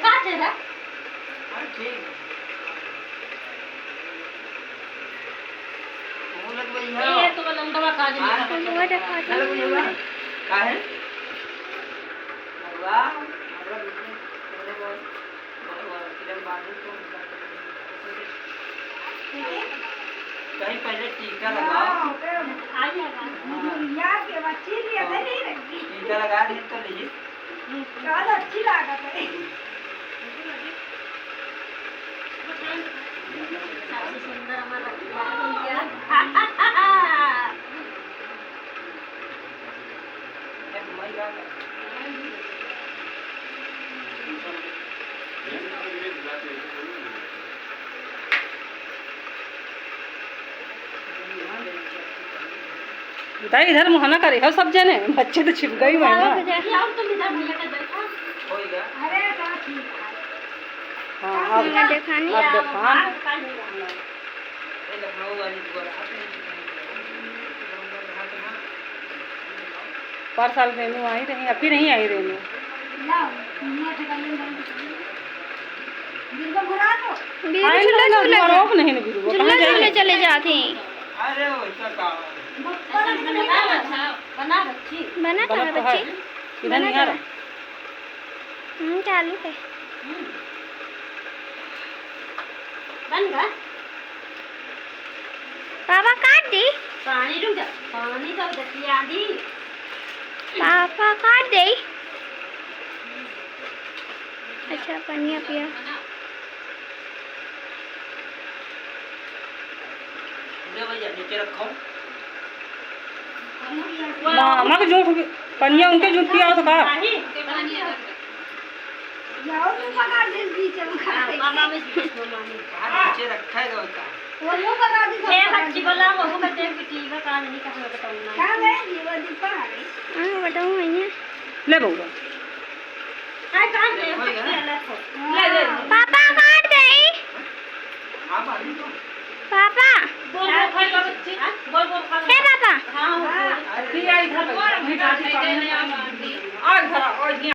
काट है ना। हां ठीक वो लग गई है ये तो लंबा काज नहीं वो देखा चल कोई होगा का है वाह हमरा दूसरे थोड़े बहुत फिल्म बांधू तो कहीं पहले टीका लगाओ आ जाएगा यार के बच्ची लिए नहीं रखी टीका लगा दे तो लीजिए बहुत अच्छी लागत है सबसे सुंदर हमारा मैं गा दाई इधर मुहाना करे हो सब जने बच्चे तो छिप गई मैं ना और तुम इधर भैया का देखा होएगा अरे तो ठीक है हाँ अब दिखानी अब देखान ये लखनऊ वाली गोरा पर साल रेनू आई रही अभी नहीं आई रेनू लाओ मैं तो कल दिन को घुरा दो आई ना रोक नहीं बिरु कहां जाए चले जाते अरे वैसा का बना बच्ची बना था गलत तो है बच्ची इधर नहीं आ रहा चालू है बन गया पापा काट दी पानी रुक जा पानी तो देखिए आधी पापा काट दे अच्छा पनिया पिया ले भैया नीचे रखो मामा के झूठ कन्या उनके झूठ किया तो का जाओ तुम पका दे बीच में खाते मामा में मामी नीचे रखा है का वो लो पका दी ये बच्ची बोला वो कहते हैं कि टीका का नहीं कहा बताऊंगा क्या है ये दीपा हां बताऊं मैं ले बउआ हां काट दे ले ले पापा काट दे हां बाली तो पापा बोल बोल खाएगा बच्ची बोल बोल खा हे पापा हां इधर आ इधर